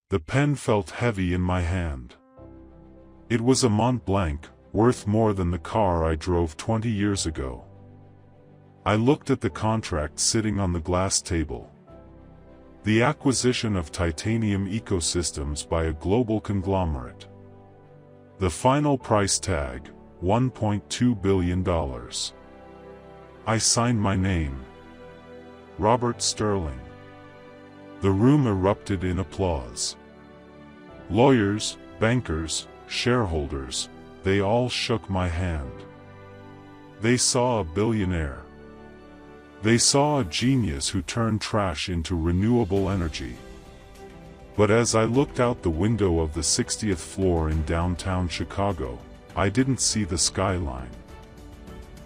The pen felt heavy in my hand. It was a Mont Blanc, worth more than the car I drove 20 years ago. I looked at the contract sitting on the glass table. The acquisition of titanium ecosystems by a global conglomerate. The final price tag, $1.2 billion. I signed my name. Robert Sterling. The room erupted in applause. Lawyers, bankers, shareholders, they all shook my hand. They saw a billionaire. They saw a genius who turned trash into renewable energy. But as I looked out the window of the 60th floor in downtown Chicago, I didn't see the skyline.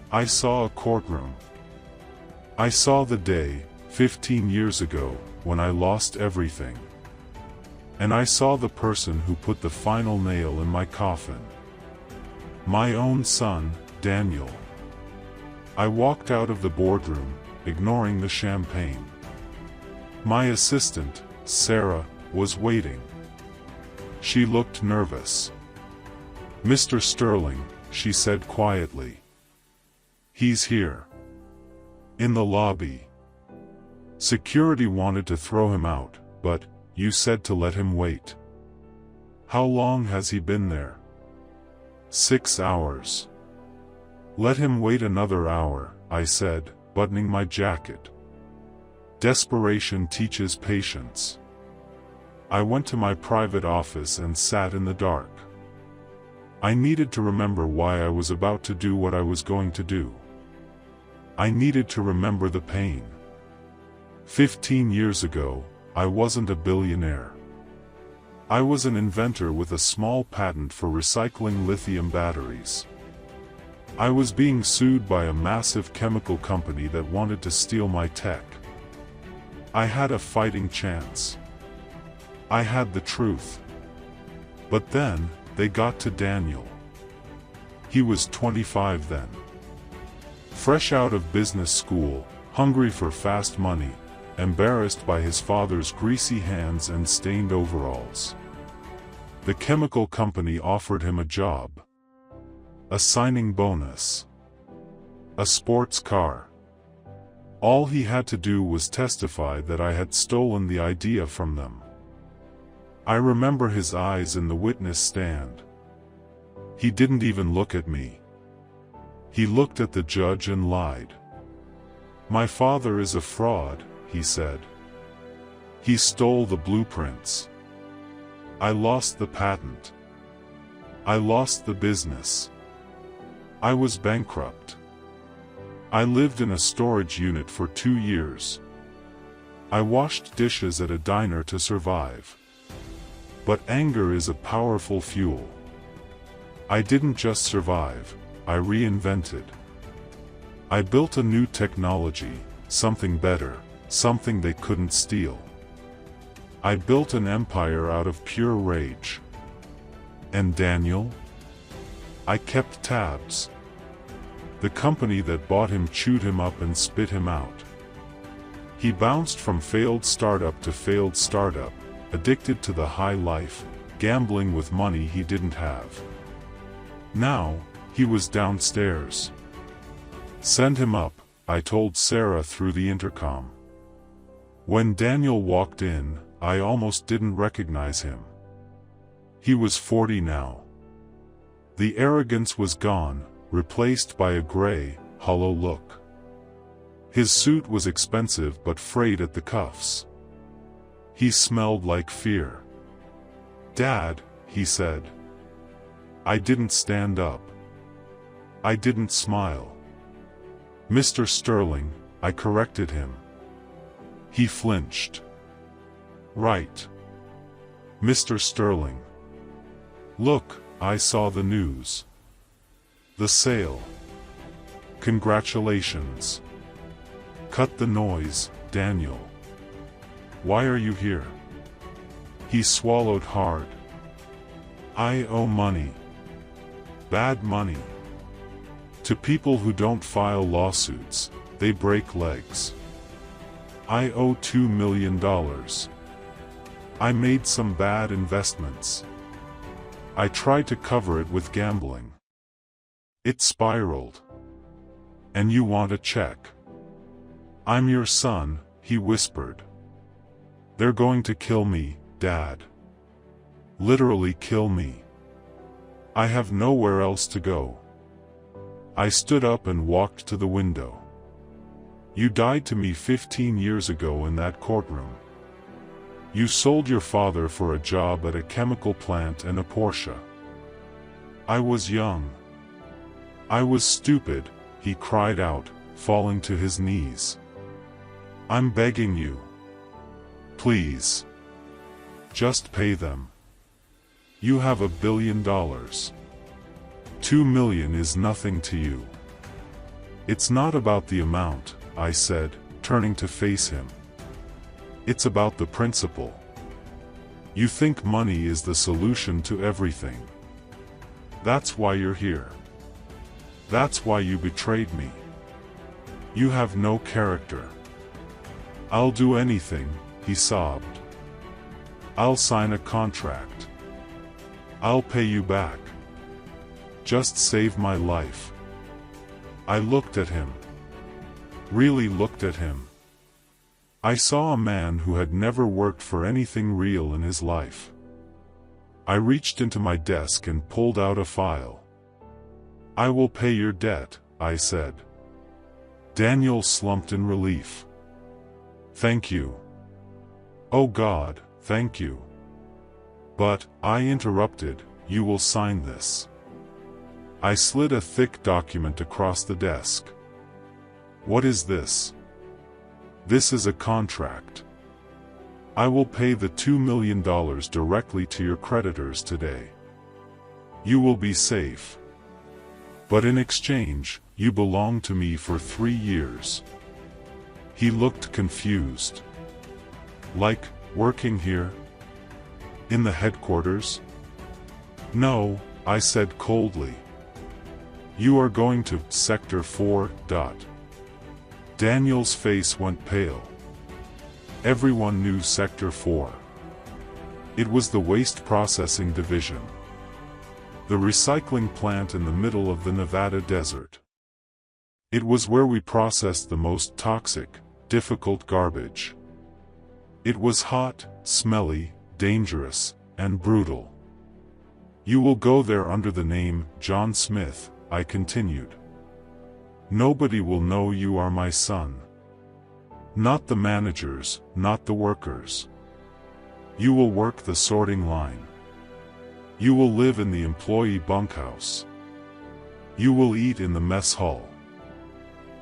I saw a courtroom. I saw the day, 15 years ago, when I lost everything. And I saw the person who put the final nail in my coffin. My own son, Daniel. I walked out of the boardroom, ignoring the champagne. My assistant, Sarah, was waiting. She looked nervous. "Mr. Sterling," she said quietly. "He's here." In the lobby. Security wanted to throw him out, but you said to let him wait. "How long has he been there?" 6 hours. "Let him wait another hour," I said, buttoning my jacket. Desperation teaches patience. I went to my private office and sat in the dark. I needed to remember why I was about to do what I was going to do. I needed to remember the pain. 15 years ago, I wasn't a billionaire. I was an inventor with a small patent for recycling lithium batteries. I was being sued by a massive chemical company that wanted to steal my tech. I had a fighting chance. I had the truth. But then, they got to Daniel. He was 25 then. Fresh out of business school, hungry for fast money, embarrassed by his father's greasy hands and stained overalls. The chemical company offered him a job. A signing bonus. A sports car. All he had to do was testify that I had stolen the idea from them. I remember his eyes in the witness stand. He didn't even look at me. He looked at the judge and lied. "My father is a fraud," he said. "He stole the blueprints. I lost the patent. I lost the business. I was bankrupt. I lived in a storage unit for 2 years. I washed dishes at a diner to survive. But anger is a powerful fuel. I didn't just survive, I reinvented. I built a new technology, something better, something they couldn't steal. I built an empire out of pure rage. And Daniel? I kept tabs. The company that bought him chewed him up and spit him out. He bounced from failed startup to failed startup, addicted to the high life, gambling with money he didn't have. Now, he was downstairs. "Send him up," I told Sarah through the intercom. When Daniel walked in, I almost didn't recognize him. He was 40 now. The arrogance was gone, replaced by a gray, hollow look. His suit was expensive but frayed at the cuffs. He smelled like fear. "Dad," he said. I didn't stand up. I didn't smile. "Mr. Sterling," I corrected him. He flinched. "Right. Mr. Sterling. Look, I saw the news. The sale. Congratulations. Cut the noise, Daniel. Why are you here?" He swallowed hard. "I owe money. Bad money. To people who don't file lawsuits, they break legs. I owe $2 million. I made some bad investments. I tried to cover it with gambling. It spiraled. And you want a check? I'm your son, he whispered. They're going to kill me, Dad. Literally kill me. I have nowhere else to go. I stood up and walked to the window. You died to me 15 years ago in that courtroom. You sold your father for a job at a chemical plant and a Porsche. I was young. I was stupid, he cried out, falling to his knees. I'm begging you. Please. Just pay them. You have $1 billion. 2 million is nothing to you. It's not about the amount, I said, turning to face him. It's about the principle. You think money is the solution to everything. That's why you're here. That's why you betrayed me. You have no character. I'll do anything, he sobbed. I'll sign a contract. I'll pay you back. Just save my life. I looked at him. Really looked at him. I saw a man who had never worked for anything real in his life. I reached into my desk and pulled out a file. I will pay your debt, I said. Daniel slumped in relief. Thank you. Oh God, thank you. But, I interrupted, you will sign this. I slid a thick document across the desk. What is this? This is a contract. I will pay the $2 million directly to your creditors today. You will be safe. But in exchange, you belong to me for 3 years. He looked confused. Like, working here? In the headquarters? No, I said coldly. You are going to Sector 4. Daniel's face went pale. Everyone knew Sector 4. It was the waste processing division. The recycling plant in the middle of the Nevada desert. It was where we processed the most toxic, difficult garbage. It was hot, smelly, dangerous, and brutal. You will go there under the name John Smith, I continued. Nobody will know you are my son. Not the managers, not the workers. You will work the sorting line. You will live in the employee bunkhouse. You will eat in the mess hall.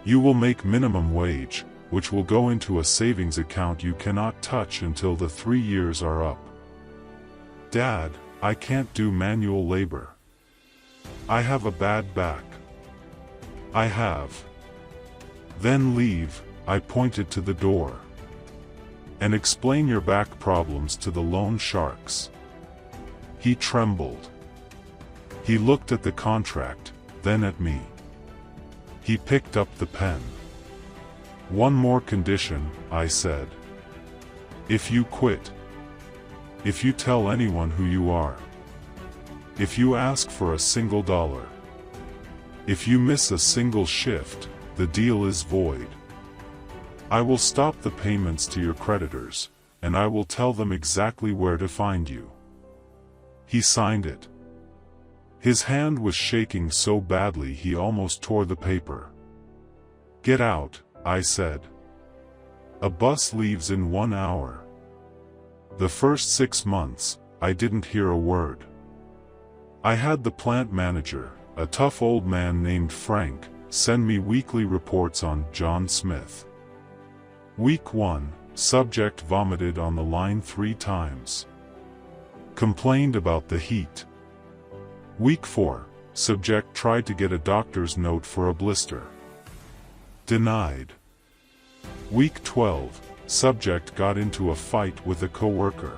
You will make minimum wage, which will go into a savings account you cannot touch until the 3 years are up. Dad, I can't do manual labor. I have a bad back. I have. Then leave, I pointed to the door. And explain your back problems to the loan sharks. He trembled. He looked at the contract, then at me. He picked up the pen. One more condition, I said. If you quit. If you tell anyone who you are. If you ask for a single dollar. If you miss a single shift, the deal is void. I will stop the payments to your creditors, and I will tell them exactly where to find you. He signed it. His hand was shaking so badly he almost tore the paper. Get out, I said. A bus leaves in 1 hour. The first 6 months, I didn't hear a word. I had the plant manager, a tough old man named Frank, send me weekly reports on John Smith. Week 1, subject vomited on the line 3 times. Complained about the heat. Week 4, subject tried to get a doctor's note for a blister. Denied. Week 12, subject got into a fight with a coworker.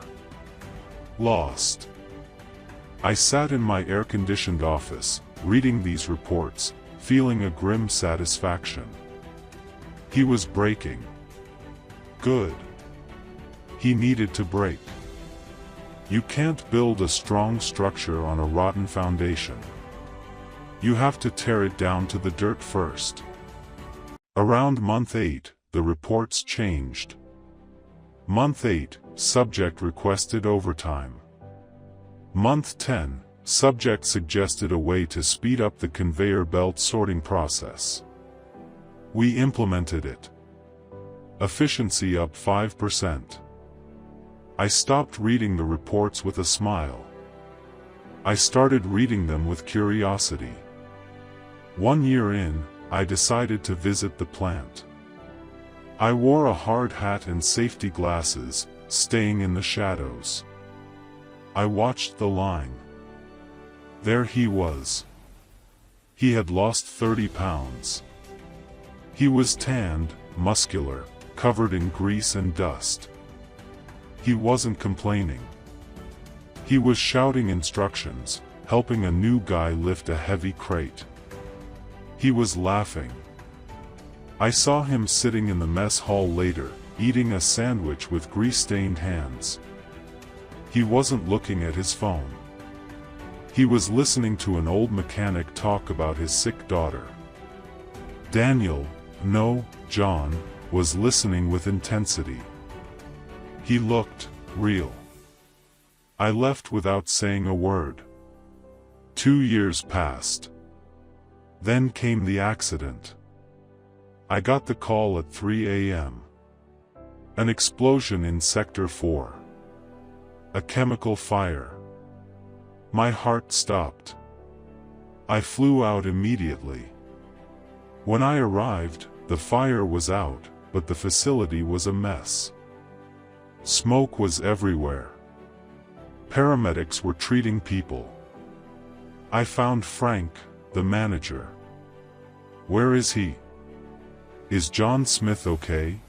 Lost. I sat in my air-conditioned office, reading these reports, feeling a grim satisfaction. He was breaking. Good. He needed to break. You can't build a strong structure on a rotten foundation. You have to tear it down to the dirt first. Around month 8, the reports changed. Month 8, subject requested overtime. Month 10, subject suggested a way to speed up the conveyor belt sorting process. We implemented it. Efficiency up 5%. I stopped reading the reports with a smile. I started reading them with curiosity. 1 year in, I decided to visit the plant. I wore a hard hat and safety glasses, staying in the shadows. I watched the line. There he was. He had lost 30 pounds. He was tanned, muscular, covered in grease and dust. He wasn't complaining. He was shouting instructions, helping a new guy lift a heavy crate. He was laughing. I saw him sitting in the mess hall later, eating a sandwich with grease-stained hands. He wasn't looking at his phone. He was listening to an old mechanic talk about his sick daughter. Daniel, no, John, was listening with intensity. He looked real. I left without saying a word. 2 years passed. Then came the accident. I got the call at 3 a.m. An explosion in Sector 4. A chemical fire. My heart stopped. I flew out immediately. When I arrived, the fire was out, but the facility was a mess. Smoke was everywhere. Paramedics were treating people. I found Frank, the manager. Where is he? Is John Smith okay?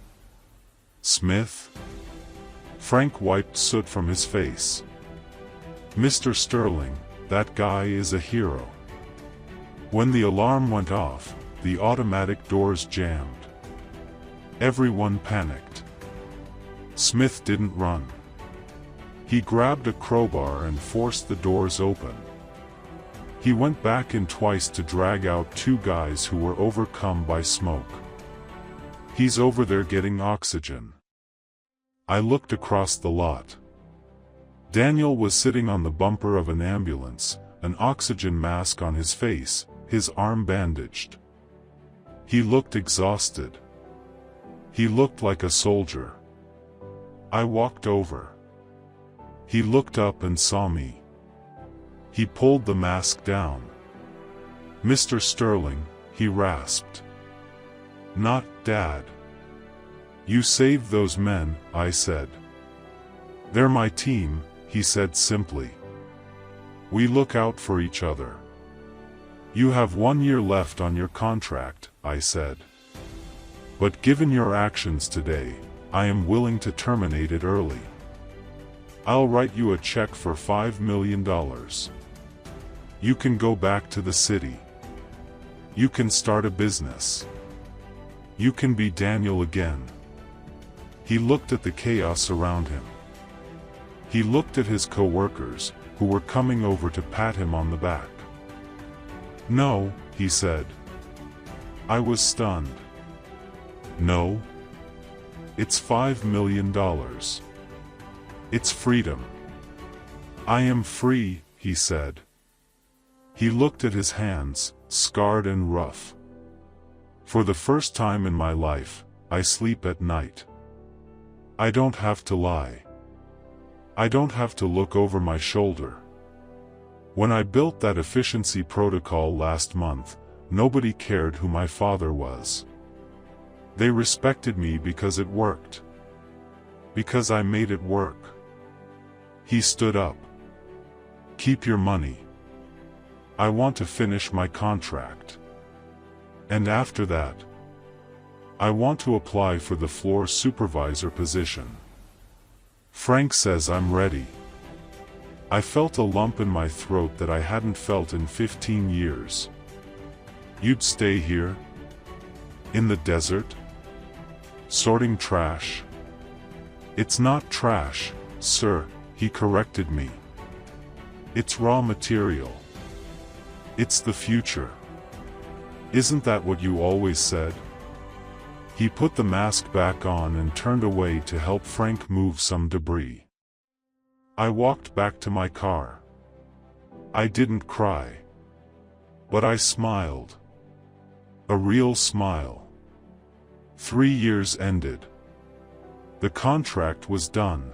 Smith? Frank wiped soot from his face. Mr. Sterling, that guy is a hero. When the alarm went off, the automatic doors jammed. Everyone panicked. Smith didn't run. He grabbed a crowbar and forced the doors open. He went back in twice to drag out 2 guys who were overcome by smoke. He's over there getting oxygen. I looked across the lot. Daniel was sitting on the bumper of an ambulance, an oxygen mask on his face, his arm bandaged. He looked exhausted. He looked like a soldier. I walked over. He looked up and saw me. He pulled the mask down. Mr. Sterling, he rasped. Not Dad. You saved those men, I said. They're my team, he said simply. We look out for each other. You have 1 year left on your contract, I said. But given your actions today, I am willing to terminate it early. I'll write you a check for $5 million. You can go back to the city. You can start a business. You can be Daniel again. He looked at the chaos around him. He looked at his coworkers, who were coming over to pat him on the back. No, he said. I was stunned. No. It's $5 million. It's freedom. I am free, he said. He looked at his hands, scarred and rough. For the first time in my life, I sleep at night. I don't have to lie. I don't have to look over my shoulder. When I built that efficiency protocol last month, nobody cared who my father was. They respected me because it worked. Because I made it work. He stood up. Keep your money. I want to finish my contract. And after that, I want to apply for the floor supervisor position. Frank says I'm ready. I felt a lump in my throat that I hadn't felt in 15 years. You'd stay here? In the desert? Sorting trash? It's not trash, sir, he corrected me. It's raw material. It's the future. Isn't that what you always said? He put the mask back on and turned away to help Frank move some debris. I walked back to my car. I didn't cry. But I smiled. A real smile. 3 years ended. The contract was done.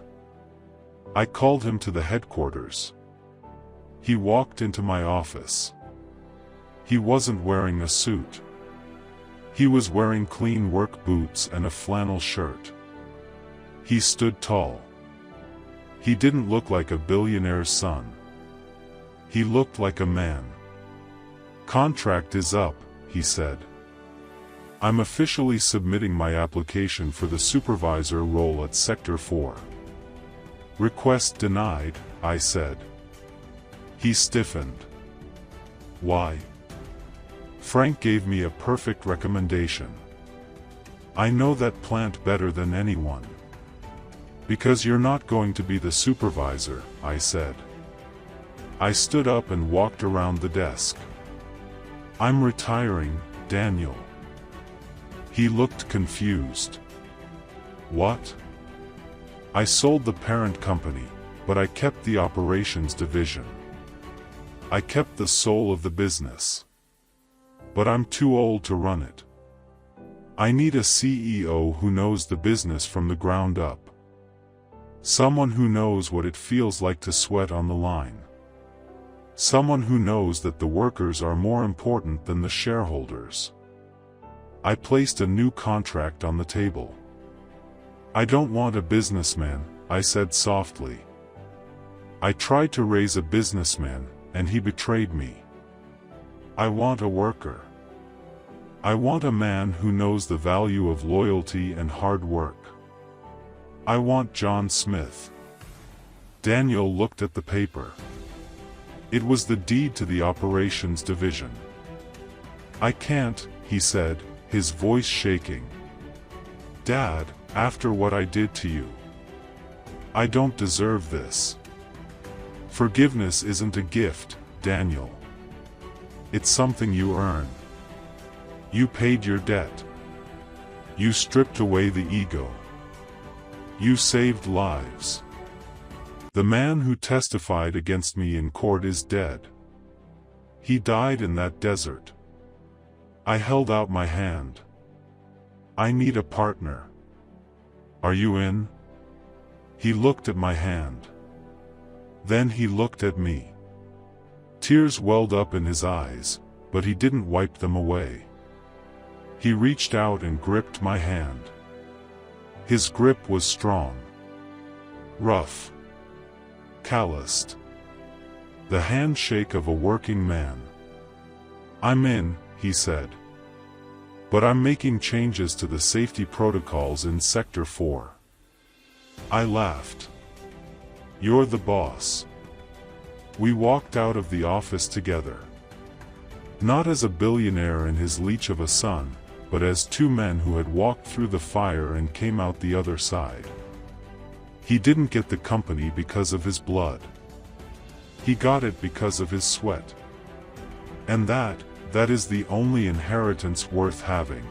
I called him to the headquarters. He walked into my office. He wasn't wearing a suit. He was wearing clean work boots and a flannel shirt. He stood tall. He didn't look like a billionaire's son. He looked like a man. "Contract is up," he said. "I'm officially submitting my application for the supervisor role at Sector 4. "Request denied," I said. He stiffened. "Why?" "Frank gave me a perfect recommendation. I know that plant better than anyone." "Because you're not going to be the supervisor," I said. I stood up and walked around the desk. "I'm retiring, Daniel." He looked confused. "What?" "I sold the parent company, but I kept the operations division. I kept the soul of the business. But I'm too old to run it. I need a CEO who knows the business from the ground up. Someone who knows what it feels like to sweat on the line. Someone who knows that the workers are more important than the shareholders." I placed a new contract on the table. "I don't want a businessman," I said softly. "I tried to raise a businessman, and he betrayed me. I want a worker. I want a man who knows the value of loyalty and hard work. I want John Smith." Daniel looked at the paper. It was the deed to the operations division. "I can't," he said, his voice shaking. "Dad, after what I did to you. I don't deserve this." "Forgiveness isn't a gift, Daniel. It's something you earn. You paid your debt. You stripped away the ego. You saved lives. The man who testified against me in court is dead. He died in that desert." I held out my hand. "I need a partner. Are you in?" He looked at my hand. Then he looked at me. Tears welled up in his eyes, but he didn't wipe them away. He reached out and gripped my hand. His grip was strong. Rough. Calloused. The handshake of a working man. "I'm in," he said. "But I'm making changes to the safety protocols in Sector 4. I laughed. "You're the boss." We walked out of the office together. Not as a billionaire and his leech of a son, but as two men who had walked through the fire and came out the other side. He didn't get the company because of his blood. He got it because of his sweat. And that is the only inheritance worth having.